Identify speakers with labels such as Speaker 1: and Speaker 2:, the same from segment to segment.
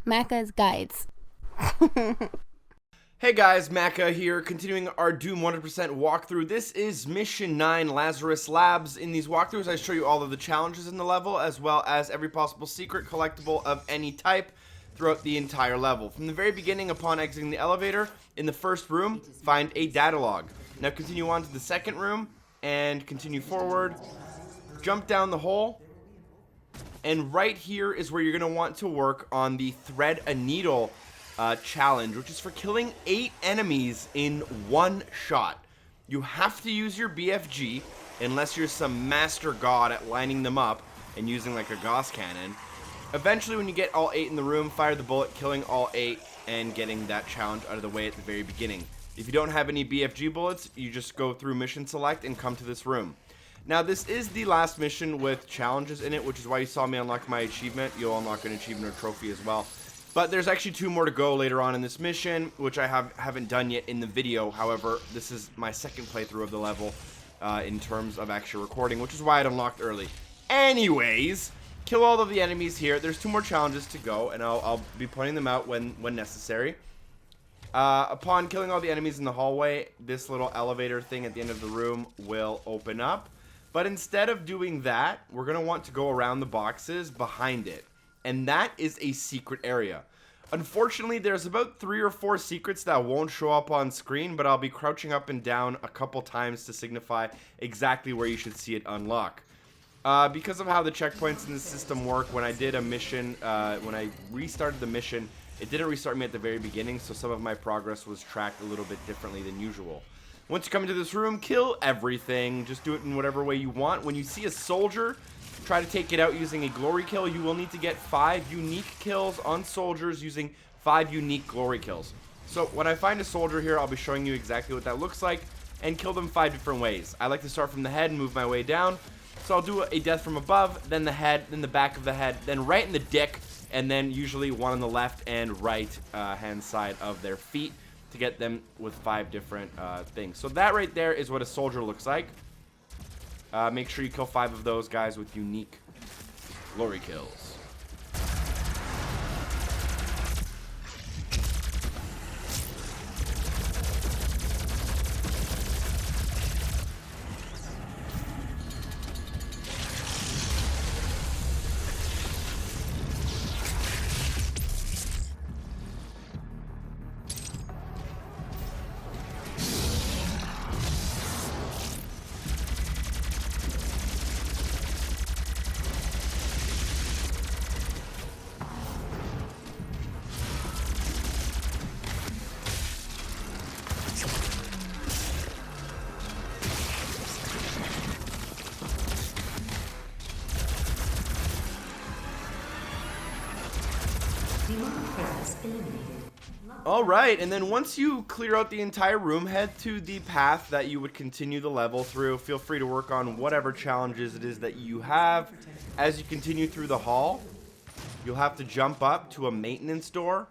Speaker 1: Macca's guides.
Speaker 2: Hey guys, Macca here, continuing our Doom 100% walkthrough. This is Mission 9, Lazarus Labs. In these walkthroughs, I show you all of the challenges in the level, as well as every possible secret collectible of any type throughout the entire level. From the very beginning, upon exiting the elevator, in the first room, find a data log. Now continue on to the second room, and continue forward. Jump down the hole, and right here is where you're going to want to work on the Thread a Needle challenge, which is for killing 8 enemies in one shot. You have to use your BFG unless you're some master god at lining them up and using like a Gauss cannon. Eventually, when you get all 8 in the room, fire the bullet, killing all 8 and getting that challenge out of the way at the very beginning. If you don't have any BFG bullets, you just go through mission select and come to this room. Now, this is the last mission with challenges in it, which is why you saw me unlock my achievement. You'll unlock an achievement or trophy as well. But there's actually 2 more to go later on in this mission, which I haven't done yet in the video. However, this is my second playthrough of the level in terms of actual recording, which is why it unlocked early. Anyways, kill all of the enemies here. There's 2 more challenges to go, and I'll be pointing them out when necessary. Upon killing all the enemies in the hallway, this little elevator thing at the end of the room will open up. But instead of doing that, we're going to want to go around the boxes behind it. And that is a secret area. Unfortunately, there's about 3 or 4 secrets that won't show up on screen, but I'll be crouching up and down a couple times to signify exactly where you should see it unlock. Because of how the checkpoints in the system work, when I did a mission, when I restarted the mission, it didn't restart me at the very beginning, so some of my progress was tracked a little bit differently than usual. Once you come into this room, kill everything. Just do it in whatever way you want. When you see a soldier, try to take it out using a glory kill. You will need to get 5 unique kills on soldiers using 5 unique glory kills. So when I find a soldier here, I'll be showing you exactly what that looks like and kill them 5 different ways. I like to start from the head and move my way down. So I'll do a death from above, then the head, then the back of the head, then right in the dick, and then usually one on the left and right hand side of their feet to get them with 5 different things. So that right there is what a soldier looks like. Make sure you kill 5 of those guys with unique glory kills. Alright, and then once you clear out the entire room, head to the path that you would continue the level through. Feel free to work on whatever challenges it is that you have. As you continue through the hall, you'll have to jump up to a maintenance door.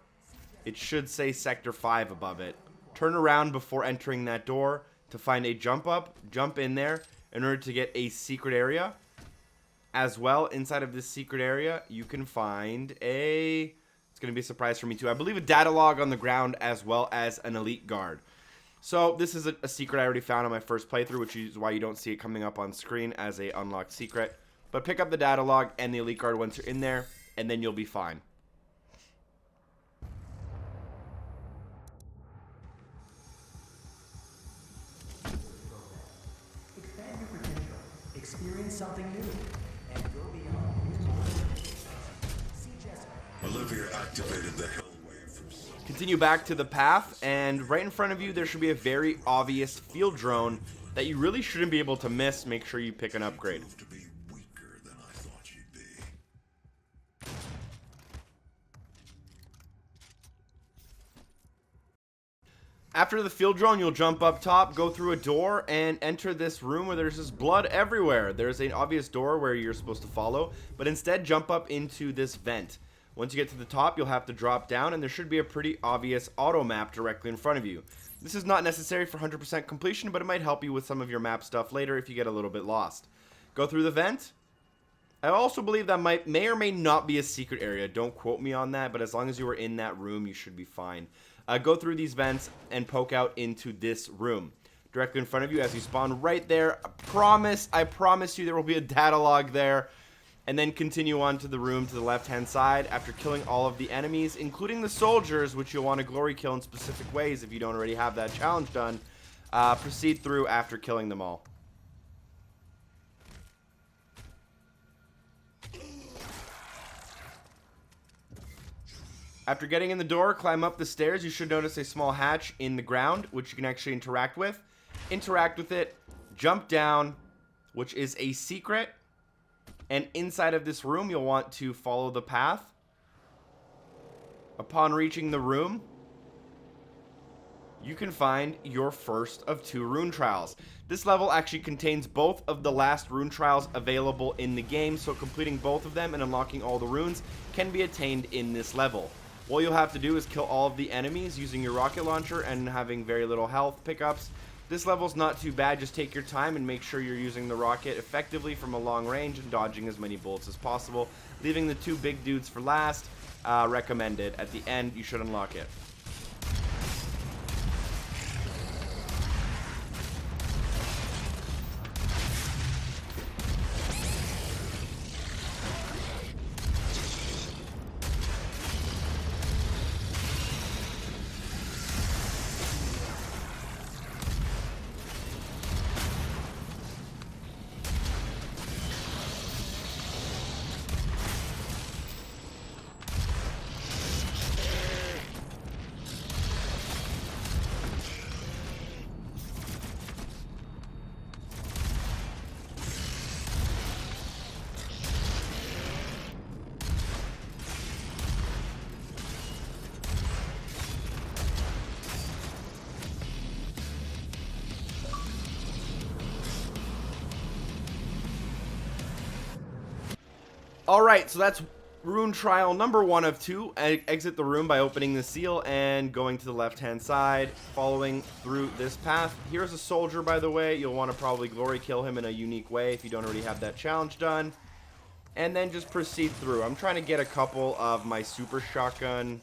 Speaker 2: It should say Sector 5 above it. Turn around before entering that door to find a jump up, jump in there in order to get a secret area. As well, inside of this secret area, you can find a... It's going to be a surprise for me too. I believe a data log on the ground as well as an elite guard. So this is a secret I already found on my first playthrough, which is why you don't see it coming up on screen as a unlocked secret. But pick up the data log and the elite guard once you're in there, and then you'll be fine.
Speaker 3: Expand your potential. Experience something new. And go beyond.
Speaker 4: Olivia activated the hell wave from...
Speaker 2: Continue back to the path, and right in front of you there should be a very obvious field drone that you really shouldn't be able to miss. Make sure you pick an upgrade.
Speaker 4: To be weaker than I thought you'd be.
Speaker 2: After the field drone, you'll jump up top, go through a door, and enter this room where there's just blood everywhere. There's an obvious door where you're supposed to follow, but instead jump up into this vent. Once you get to the top, you'll have to drop down, and there should be a pretty obvious auto map directly in front of you. This is not necessary for 100% completion, but it might help you with some of your map stuff later if you get a little bit lost. Go through the vent. I also believe that may or may not be a secret area. Don't quote me on that, but as long as you were in that room, you should be fine. Go through these vents and poke out into this room. Directly in front of you as you spawn right there. I promise you there will be a data log there. And then continue on to the room to the left-hand side after killing all of the enemies, including the soldiers, which you'll want to glory kill in specific ways if you don't already have that challenge done. Proceed through after killing them all. After getting in the door, climb up the stairs. You should notice a small hatch in the ground, which you can actually interact with. Interact with it, jump down, which is a secret. And inside of this room, you'll want to follow the path. Upon reaching the room, you can find your first of 2 rune trials. This level actually contains both of the last rune trials available in the game, so completing both of them and unlocking all the runes can be attained in this level. All you'll have to do is kill all of the enemies using your rocket launcher and having very little health pickups. This level's not too bad. Just take your time and make sure you're using the rocket effectively from a long range and dodging as many bullets as possible. Leaving the 2 big dudes for last. Recommended. At the end, you should unlock it. Alright, so that's rune trial number 1 of 2. Exit the room by opening the seal and going to the left-hand side, following through this path. Here's a soldier, by the way. You'll want to probably glory kill him in a unique way if you don't already have that challenge done. And then just proceed through. I'm trying to get a couple of my super shotgun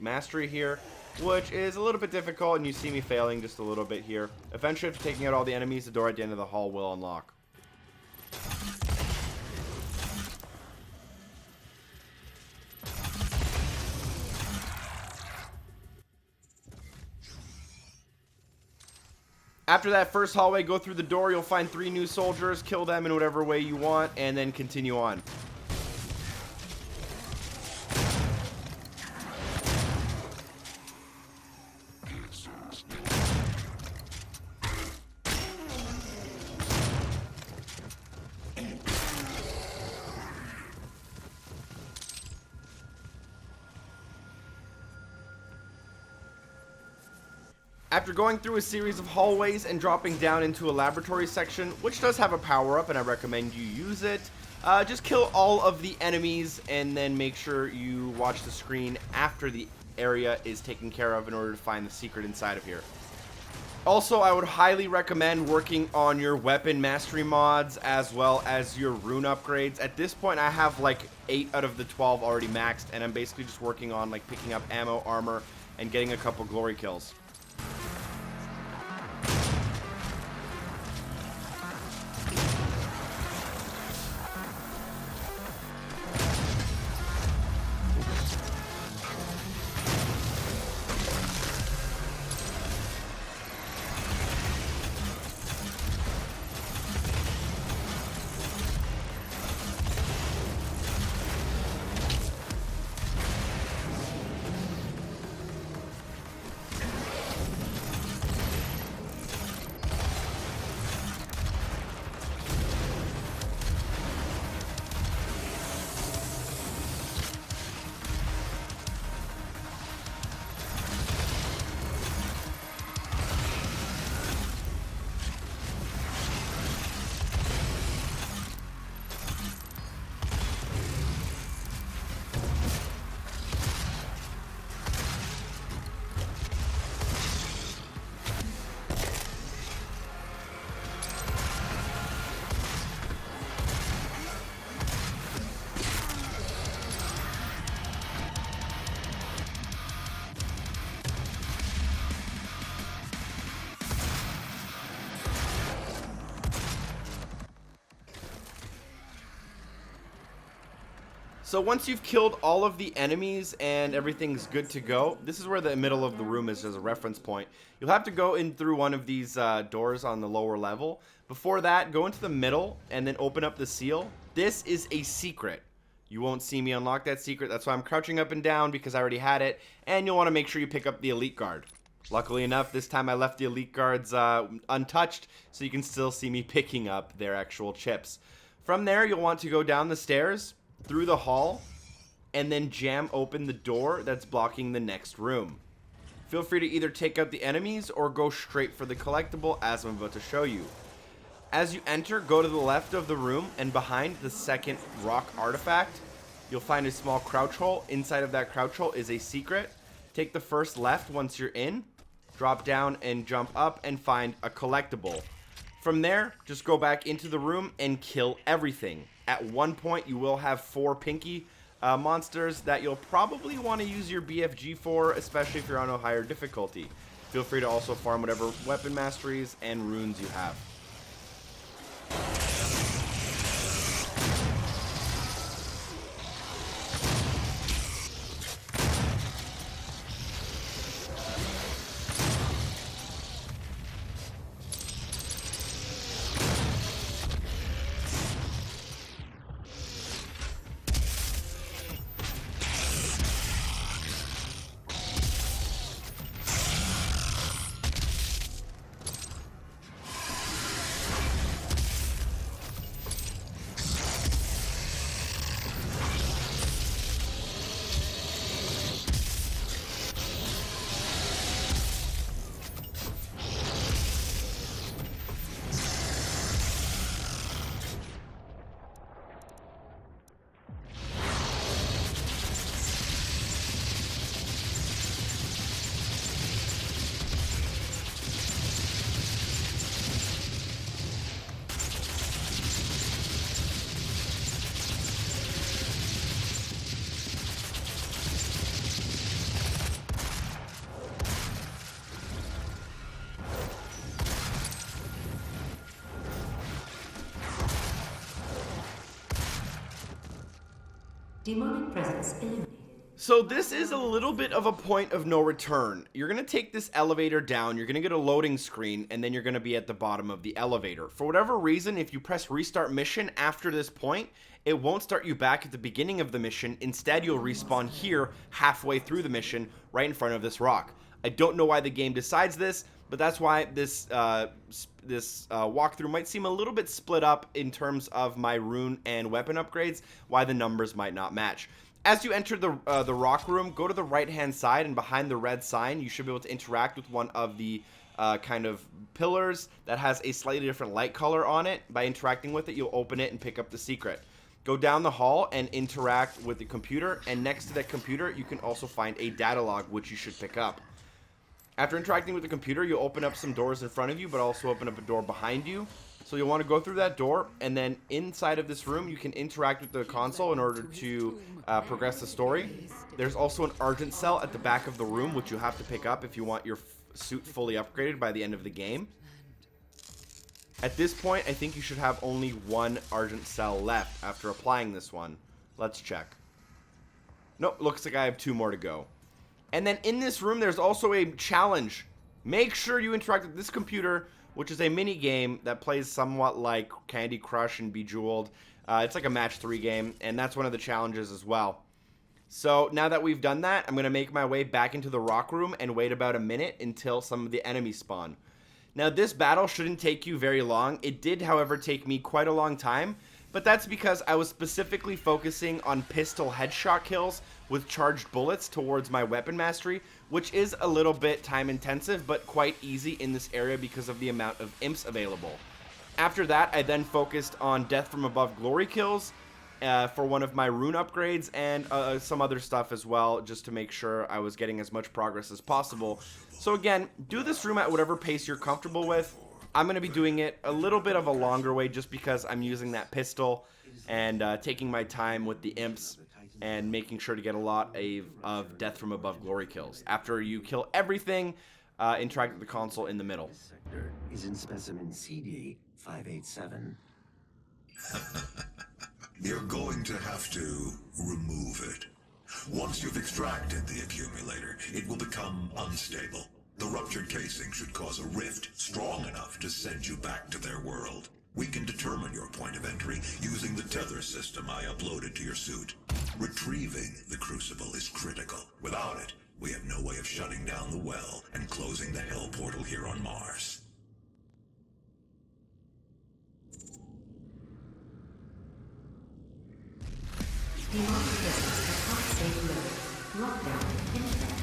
Speaker 2: mastery here, which is a little bit difficult, and you see me failing just a little bit here. Eventually, after taking out all the enemies, the door at the end of the hall will unlock. After that first hallway, go through the door. You'll find 3 new soldiers. Kill them in whatever way you want, and then continue on. After going through a series of hallways and dropping down into a laboratory section, which does have a power-up, and I recommend you use it, just kill all of the enemies and then make sure you watch the screen after the area is taken care of in order to find the secret inside of here. Also, I would highly recommend working on your weapon mastery mods as well as your rune upgrades. At this point, I have like 8 out of the 12 already maxed, and I'm basically just working on like picking up ammo, armor, and getting a couple glory kills. So once you've killed all of the enemies and everything's good to go, this is where the middle of the room is as a reference point. You'll have to go in through one of these doors on the lower level. Before that, go into the middle and then open up the seal. This is a secret. You won't see me unlock that secret. That's why I'm crouching up and down, because I already had it. And you'll want to make sure you pick up the elite guard. Luckily enough, this time I left the elite guards untouched, so you can still see me picking up their actual chips. From there, you'll want to go down the stairs, through the hall, and then jam open the door that's blocking the next room. Feel free to either take out the enemies or go straight for the collectible, as I'm about to show you. As you enter, go to the left of the room, and behind the second rock artifact, you'll find a small crouch hole. Inside of that crouch hole is a secret. Take the first left once you're in, drop down and jump up and find a collectible. From there, just go back into the room and kill everything. At one point, you will have 4 pinky monsters that you'll probably want to use your BFG for, especially if you're on a higher difficulty. Feel free to also farm whatever weapon masteries and runes you have.
Speaker 1: Demonic presence eliminated.
Speaker 2: So this is a little bit of a point of no return. You're going to take this elevator down, you're going to get a loading screen, and then you're going to be at the bottom of the elevator. For whatever reason, if you press restart mission after this point, it won't start you back at the beginning of the mission. Instead, you'll respawn here halfway through the mission, right in front of this rock. I don't know why the game decides this, but that's why this walkthrough might seem a little bit split up in terms of my rune and weapon upgrades, why the numbers might not match. As you enter the rock room, go to the right-hand side, and behind the red sign, you should be able to interact with one of the kind of pillars that has a slightly different light color on it. By interacting with it, you'll open it and pick up the secret. Go down the hall and interact with the computer, and next to that computer, you can also find a data log, which you should pick up. After interacting with the computer, you'll open up some doors in front of you, but also open up a door behind you. So you'll want to go through that door, and then inside of this room, you can interact with the console in order to progress the story. There's also an Argent Cell at the back of the room, which you have to pick up if you want your suit fully upgraded by the end of the game. At this point, I think you should have only one Argent Cell left after applying this one. Let's check. Nope, looks like I have 2 more to go. And then in this room, there's also a challenge. Make sure you interact with this computer, which is a mini game that plays somewhat like Candy Crush and Bejeweled. It's like a match 3 game, and that's one of the challenges as well. So now that we've done that, I'm going to make my way back into the rock room and wait about a minute until some of the enemies spawn. Now this battle shouldn't take you very long. It did, however, take me quite a long time, but that's because I was specifically focusing on pistol headshot kills with charged bullets towards my weapon mastery, which is a little bit time intensive, but quite easy in this area because of the amount of imps available. After that, I then focused on death from above glory kills for one of my rune upgrades, and some other stuff as well, just to make sure I was getting as much progress as possible. So again, do this room at whatever pace you're comfortable with. I'm going to be doing it a little bit of a longer way just because I'm using that pistol and taking my time with the imps and making sure to get a lot of death from above glory kills. After you kill everything, interact with the console in the middle.
Speaker 3: This sector is in Specimen CD 587.
Speaker 4: You're going to have to remove it. Once you've extracted the accumulator, it will become unstable. The ruptured casing should cause a rift strong enough to send you back to their world. We can determine your point of entry using the tether system I uploaded to your suit. Retrieving the crucible is critical. Without it, we have no way of shutting down the well and closing the hell portal here on Mars.
Speaker 1: Demonic presence at top safe level. Lockdown in effect.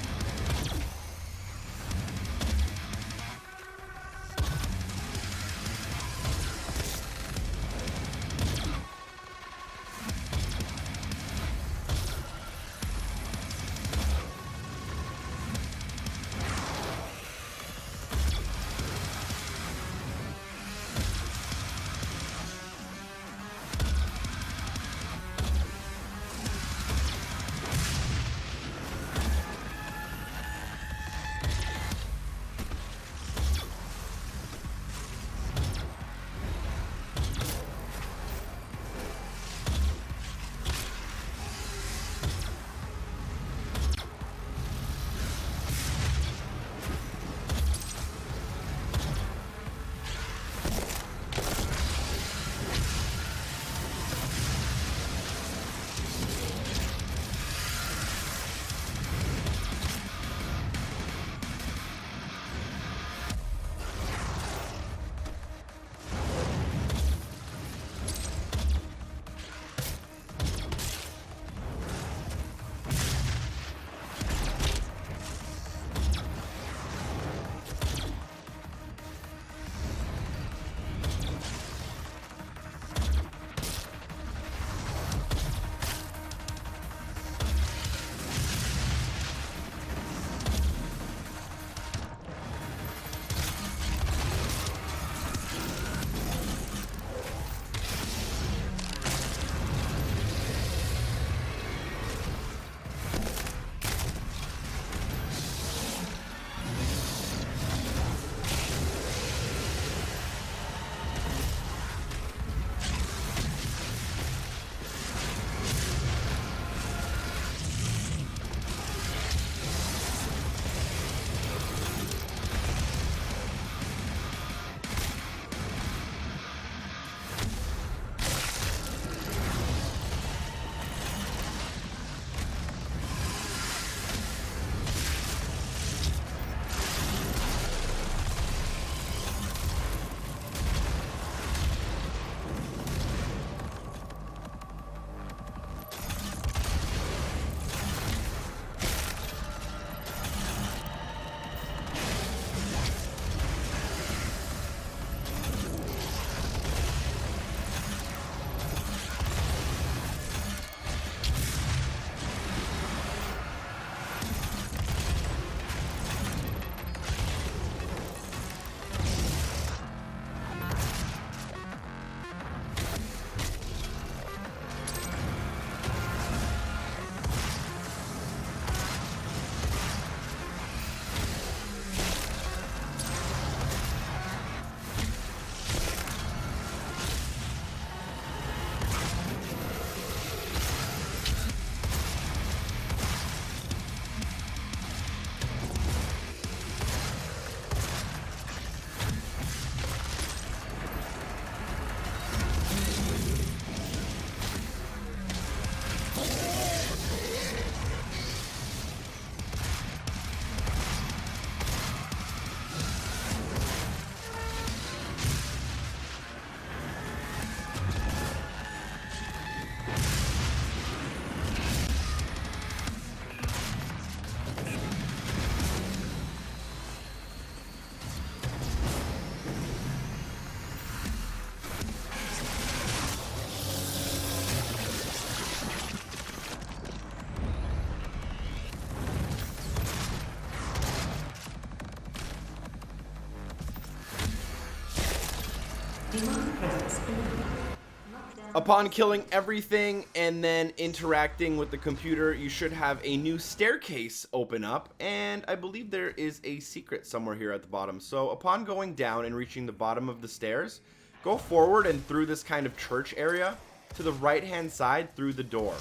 Speaker 2: Upon killing everything and then interacting with the computer, you should have a new staircase open up, and I believe there is a secret somewhere here at the bottom. So upon going down and reaching the bottom of the stairs, go forward and through this kind of church area, to the right-hand side through the door.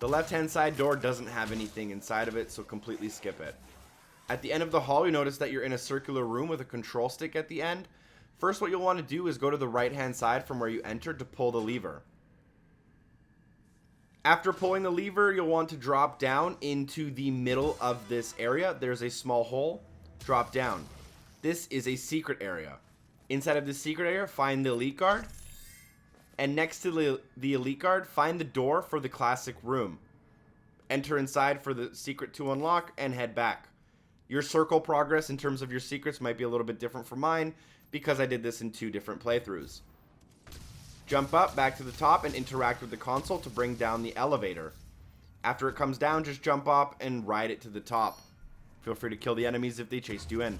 Speaker 2: The left-hand side door doesn't have anything inside of it, so completely skip it. At the end of the hall, you notice that you're in a circular room with a control stick at the end. First, what you'll want to do is go to the right-hand side from where you entered to pull the lever. After pulling the lever, you'll want to drop down into the middle of this area. There's a small hole. Drop down. This is a secret area. Inside of this secret area, find the Elite Guard. And next to the Elite Guard, find the door for the classic room. Enter inside for the secret to unlock and head back. Your circle progress in terms of your secrets might be a little bit different from mine because I did this in 2 different playthroughs. Jump up back to the top and interact with the console to bring down the elevator. After it comes down, just jump up and ride it to the top. Feel free to kill the enemies if they chased you in.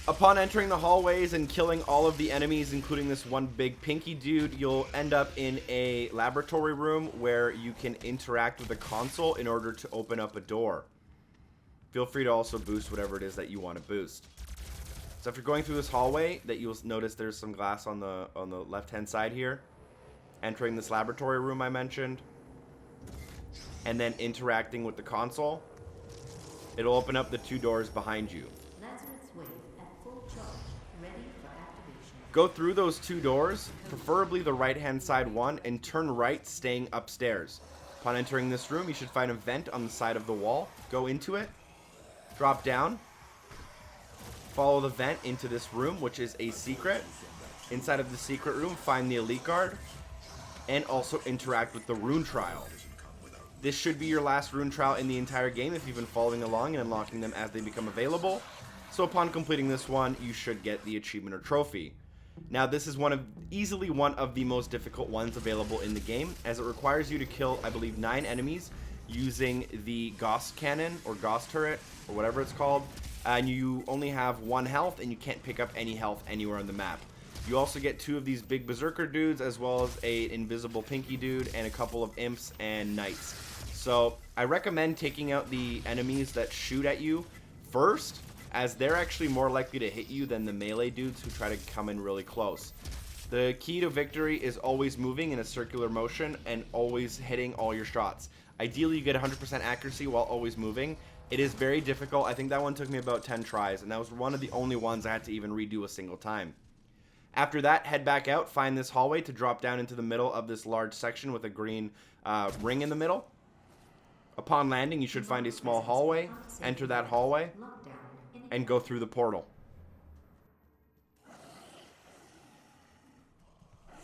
Speaker 2: Upon entering the hallways and killing all of the enemies, including this one big pinky dude, you'll end up in a laboratory room where you can interact with the console in order to open up a door. Feel free to also boost whatever it is that you want to boost. So after going through this hallway, that you'll notice there's some glass on the left-hand side here. Entering this laboratory room I mentioned, and then interacting with the console, it'll open up the 2 doors behind you. Go through those 2 doors, preferably the right-hand side one, and turn right, staying upstairs. Upon entering this room, you should find a vent on the side of the wall. Go into it, drop down, follow the vent into this room, which is a secret. Inside of the secret room, find the Elite Guard, and also interact with the Rune trial. This should be your last Rune trial in the entire game if you've been following along and unlocking them as they become available. So upon completing this one, you should get the achievement or trophy. Now, this is easily one of the most difficult ones available in the game, as it requires you to kill, I believe, 9 enemies using the Gauss cannon or Gauss turret or whatever it's called, and you only have 1 health and you can't pick up any health anywhere on the map. You also get 2 of these big berserker dudes, as well as a invisible pinky dude and a couple of imps and knights. So I recommend taking out the enemies that shoot at you first, as they're actually more likely to hit you than the melee dudes who try to come in really close. The key to victory is always moving in a circular motion and always hitting all your shots. Ideally, you get 100% accuracy while always moving. It is very difficult. I think that one took me about 10 tries, and that was one of the only ones I had to even redo a single time. After that, head back out, find this hallway to drop down into the middle of this large section with a green ring in the middle. Upon landing, you should find a small hallway. Enter that hallway and go through the portal.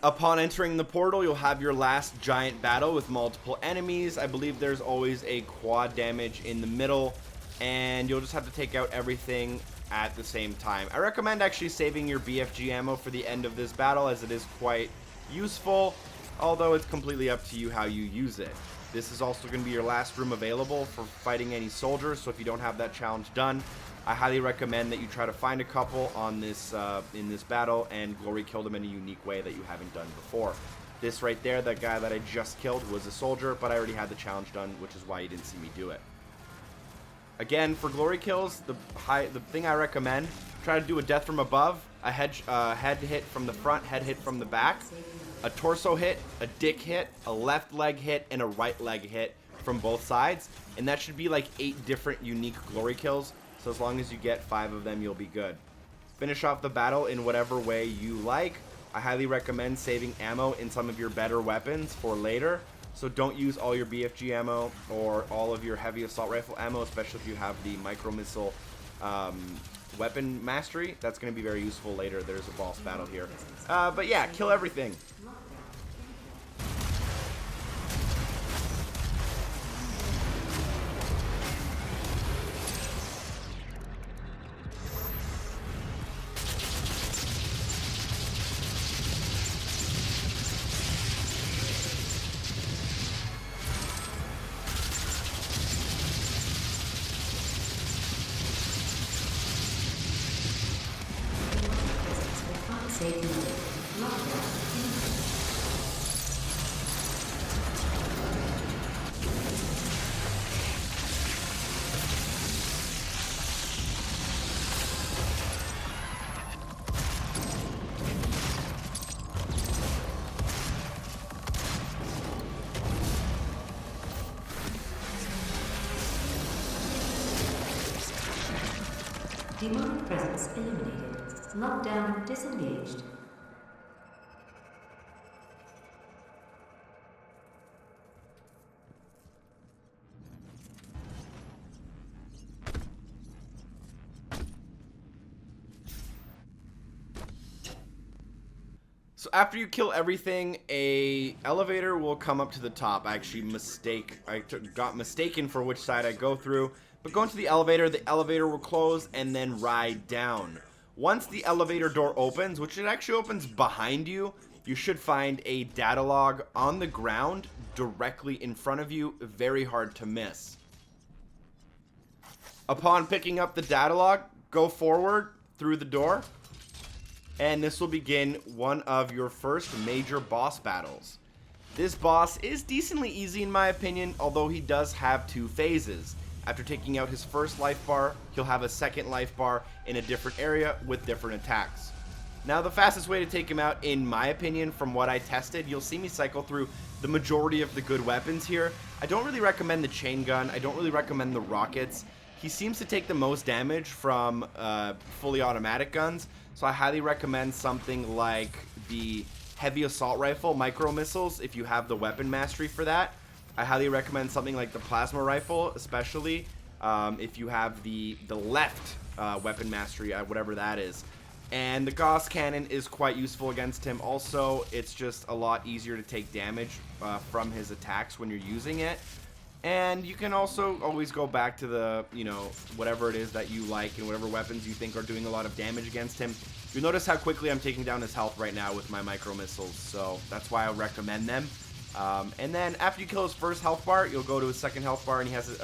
Speaker 2: Upon entering the portal, you'll have your last giant battle with multiple enemies. I believe there's always a quad damage in the middle, and you'll just have to take out everything at the same time. I recommend actually saving your BFG ammo for the end of this battle, as it is quite useful, although it's completely up to you how you use it. This is also going to be your last room available for fighting any soldiers, so if you don't have that challenge done, I highly recommend that you try to find a couple on this in this battle and glory kill them in a unique way that you haven't done before. This right there, that guy that I just killed, was a soldier, but I already had the challenge done, which is why you didn't see me do it. Again, for glory kills, the thing I recommend, try to do a death from above, a head hit from the front, head hit from the back, a torso hit, a dick hit, a left leg hit, and a right leg hit from both sides, and that should be like 8 different unique glory kills. So as long as you get 5 of them, you'll be good. Finish off the battle in whatever way you like. I highly recommend saving ammo in some of your better weapons for later. So don't use all your BFG ammo or all of your heavy assault rifle ammo, especially if you have the micro missile weapon mastery. That's going to be very useful later. There's a boss battle here. But yeah, kill everything.
Speaker 1: Save mode. Lockdown. Demonic presence eliminated. Lockdown disengaged.
Speaker 2: So after you kill everything, a elevator will come up to the top. I actually got mistaken for which side I go through. But go into the elevator will close and then ride down. Once the elevator door opens, which it actually opens behind you, you should find a data log on the ground directly in front of you, very hard to miss. Upon picking up the data log, go forward through the door, and this will begin one of your first major boss battles. This boss is decently easy in my opinion, although he does have two phases. After taking out his first life bar, he'll have a second life bar in a different area with different attacks. Now, the fastest way to take him out, in my opinion, from what I tested, you'll see me cycle through the majority of the good weapons here. I don't really recommend the chain gun. I don't really recommend the rockets. He seems to take the most damage from fully automatic guns, so I highly recommend something like the heavy assault rifle micro missiles if you have the weapon mastery for that. I highly recommend something like the plasma rifle, especially if you have the left weapon mastery, whatever that is. And the Gauss cannon is quite useful against him. Also, it's just a lot easier to take damage from his attacks when you're using it. And you can also always go back to the, whatever it is that you like and whatever weapons you think are doing a lot of damage against him. You'll notice how quickly I'm taking down his health right now with my micro missiles, so that's why I recommend them. And then after you kill his first health bar, you'll go to his second health bar, and he has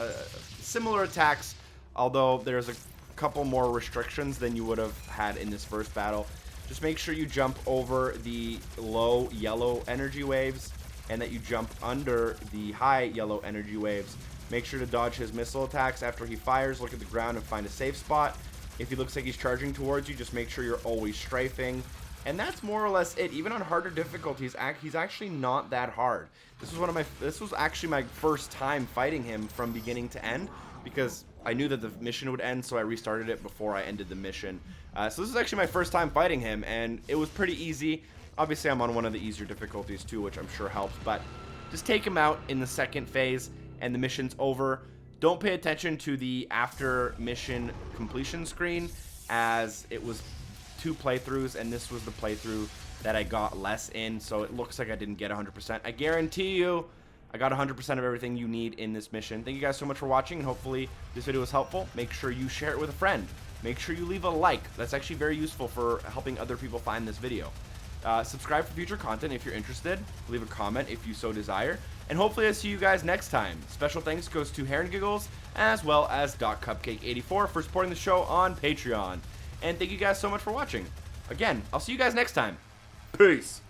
Speaker 2: similar attacks, although there's a couple more restrictions than you would have had in this first battle. Just make sure you jump over the low yellow energy waves, and that you jump under the high yellow energy waves. Make sure to dodge his missile attacks after he fires. Look at the ground and find a safe spot. If he looks like he's charging towards you, just make sure you're always strafing. And that's more or less it. Even on harder difficulties, he's actually not that hard. This was actually my first time fighting him from beginning to end, because I knew that the mission would end, so I restarted it before I ended the mission. So this is actually my first time fighting him, and it was pretty easy. Obviously, I'm on one of the easier difficulties too, which I'm sure helps, but just take him out in the second phase, and the mission's over. Don't pay attention to the after mission completion screen, as it was 2 playthroughs, and this was the playthrough that I got less in, so it looks like I didn't get 100%. I guarantee you, I got 100% of everything you need in this mission. Thank you guys so much for watching, and hopefully this video was helpful. Make sure you share it with a friend. Make sure you leave a like. That's actually very useful for helping other people find this video. Subscribe for future content if you're interested. Leave a comment if you so desire. And hopefully I'll see you guys next time. Special thanks goes to Hair and Giggles, as well as DocCupcake84 for supporting the show on Patreon. And thank you guys so much for watching. Again, I'll see you guys next time. Peace.